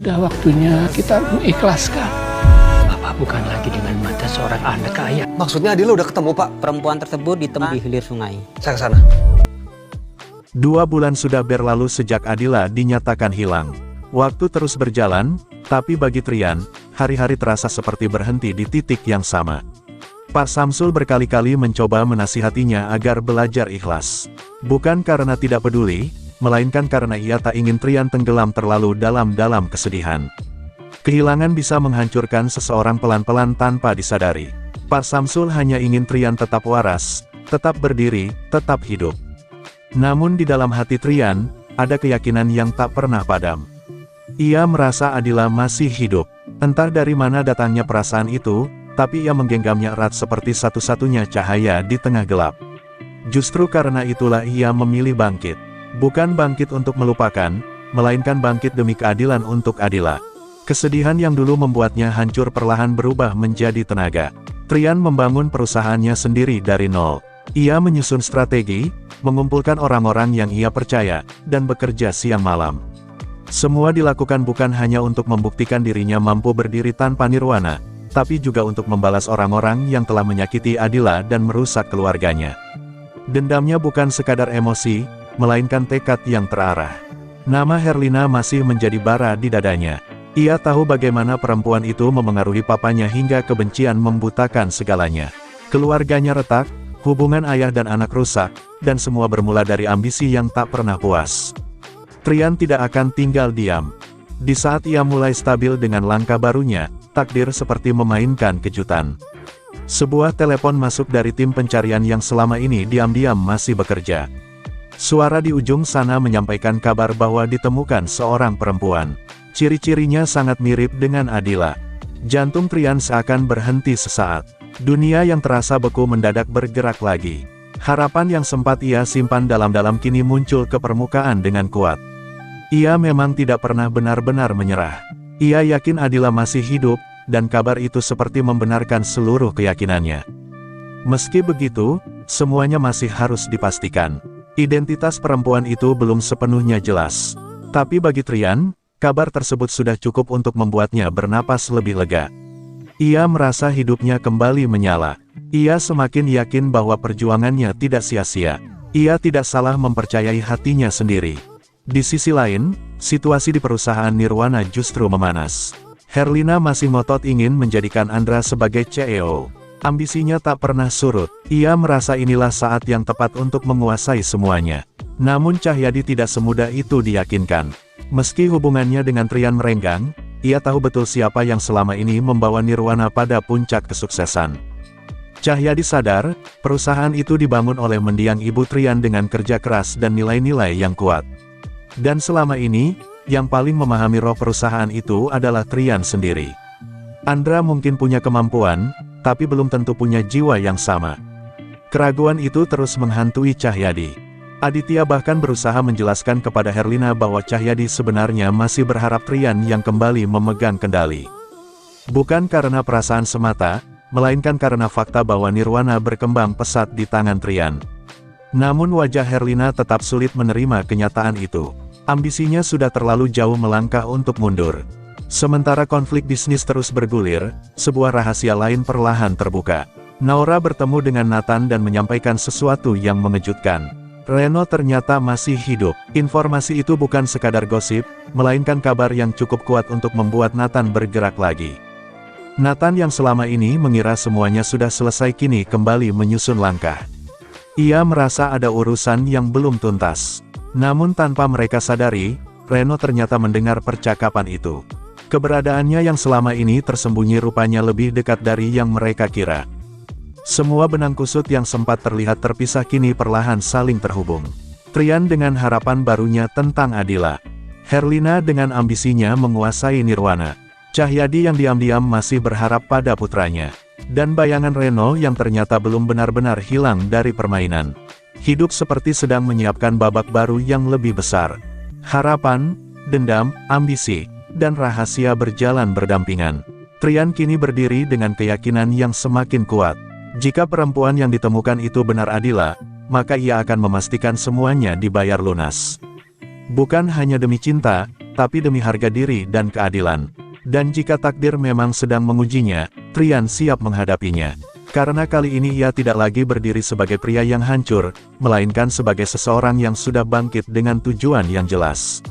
Sudah waktunya kita mengikhlaskan. Bapak bukan lagi dengan mata seorang anak ayah. Maksudnya Adila udah ketemu, Pak? Perempuan tersebut ditemukan di hilir sungai. Saya ke sana. 2 bulan sudah berlalu sejak Adila dinyatakan hilang. Waktu terus berjalan, tapi bagi Trian, hari-hari terasa seperti berhenti di titik yang sama. Pak Samsul berkali-kali mencoba menasihatinya agar belajar ikhlas. Bukan karena tidak peduli, melainkan karena ia tak ingin Trian tenggelam terlalu dalam kesedihan. Kehilangan bisa menghancurkan seseorang pelan-pelan tanpa disadari. Pak Samsul hanya ingin Trian tetap waras, tetap berdiri, tetap hidup. Namun di dalam hati Trian, ada keyakinan yang tak pernah padam. Ia merasa Adila masih hidup. Entah dari mana datangnya perasaan itu, tapi ia menggenggamnya erat seperti satu-satunya cahaya di tengah gelap. Justru karena itulah ia memilih bangkit. Bukan bangkit untuk melupakan, melainkan bangkit demi keadilan untuk Adila. Kesedihan yang dulu membuatnya hancur perlahan berubah menjadi tenaga. Trian membangun perusahaannya sendiri dari nol. Ia menyusun strategi, mengumpulkan orang-orang yang ia percaya, dan bekerja siang malam. Semua dilakukan bukan hanya untuk membuktikan dirinya mampu berdiri tanpa nirwana, tapi juga untuk membalas orang-orang yang telah menyakiti Adila dan merusak keluarganya. Dendamnya bukan sekadar emosi, melainkan tekad yang terarah. Nama Herlina masih menjadi bara di dadanya. Ia tahu bagaimana perempuan itu memengaruhi papanya hingga kebencian membutakan segalanya. Keluarganya retak, hubungan ayah dan anak rusak, dan semua bermula dari ambisi yang tak pernah puas. Trian tidak akan tinggal diam. Di saat ia mulai stabil dengan langkah barunya, takdir seperti memainkan kejutan. Sebuah telepon masuk dari tim pencarian yang selama ini diam-diam masih bekerja. Suara di ujung sana menyampaikan kabar bahwa ditemukan seorang perempuan. Ciri-cirinya sangat mirip dengan Adila. Jantung Trian seakan berhenti sesaat. Dunia yang terasa beku mendadak bergerak lagi. Harapan yang sempat ia simpan dalam-dalam kini muncul ke permukaan dengan kuat. Ia memang tidak pernah benar-benar menyerah. Ia yakin Adila masih hidup, dan kabar itu seperti membenarkan seluruh keyakinannya. Meski begitu, semuanya masih harus dipastikan. Identitas perempuan itu belum sepenuhnya jelas. Tapi bagi Trian, kabar tersebut sudah cukup untuk membuatnya bernapas lebih lega. Ia merasa hidupnya kembali menyala. Ia semakin yakin bahwa perjuangannya tidak sia-sia. Ia tidak salah mempercayai hatinya sendiri. Di sisi lain, situasi di perusahaan Nirwana justru memanas. Herlina masih ngotot ingin menjadikan Andra sebagai CEO. Ambisinya tak pernah surut. Ia merasa inilah saat yang tepat untuk menguasai semuanya. Namun Cahyadi tidak semudah itu diyakinkan. Meski hubungannya dengan Trian merenggang, ia tahu betul siapa yang selama ini membawa Nirwana pada puncak kesuksesan. Cahyadi sadar, perusahaan itu dibangun oleh mendiang ibu Trian dengan kerja keras dan nilai-nilai yang kuat. Dan selama ini, yang paling memahami roh perusahaan itu adalah Trian sendiri. Andra mungkin punya kemampuan, tapi belum tentu punya jiwa yang sama. Keraguan itu terus menghantui Cahyadi. Aditya bahkan berusaha menjelaskan kepada Herlina bahwa Cahyadi sebenarnya masih berharap Trian yang kembali memegang kendali. Bukan karena perasaan semata, melainkan karena fakta bahwa Nirwana berkembang pesat di tangan Trian. Namun wajah Herlina tetap sulit menerima kenyataan itu. Ambisinya sudah terlalu jauh melangkah untuk mundur. Sementara konflik bisnis terus bergulir, sebuah rahasia lain perlahan terbuka. Naura bertemu dengan Nathan dan menyampaikan sesuatu yang mengejutkan. Reno ternyata masih hidup. Informasi itu bukan sekadar gosip, melainkan kabar yang cukup kuat untuk membuat Nathan bergerak lagi. Nathan yang selama ini mengira semuanya sudah selesai kini kembali menyusun langkah. Ia merasa ada urusan yang belum tuntas. Namun tanpa mereka sadari, Reno ternyata mendengar percakapan itu. Keberadaannya yang selama ini tersembunyi rupanya lebih dekat dari yang mereka kira. Semua benang kusut yang sempat terlihat terpisah kini perlahan saling terhubung. Trian dengan harapan barunya tentang Adila. Herlina dengan ambisinya menguasai Nirwana. Cahyadi yang diam-diam masih berharap pada putranya. Dan bayangan Reno yang ternyata belum benar-benar hilang dari permainan. Hidup seperti sedang menyiapkan babak baru yang lebih besar. Harapan, dendam, ambisi, dan rahasia berjalan berdampingan. Trian kini berdiri dengan keyakinan yang semakin kuat. Jika perempuan yang ditemukan itu benar Adila, maka ia akan memastikan semuanya dibayar lunas. Bukan hanya demi cinta, tapi demi harga diri dan keadilan. Dan jika takdir memang sedang mengujinya, Trian siap menghadapinya. Karena kali ini ia tidak lagi berdiri sebagai pria yang hancur, melainkan sebagai seseorang yang sudah bangkit dengan tujuan yang jelas.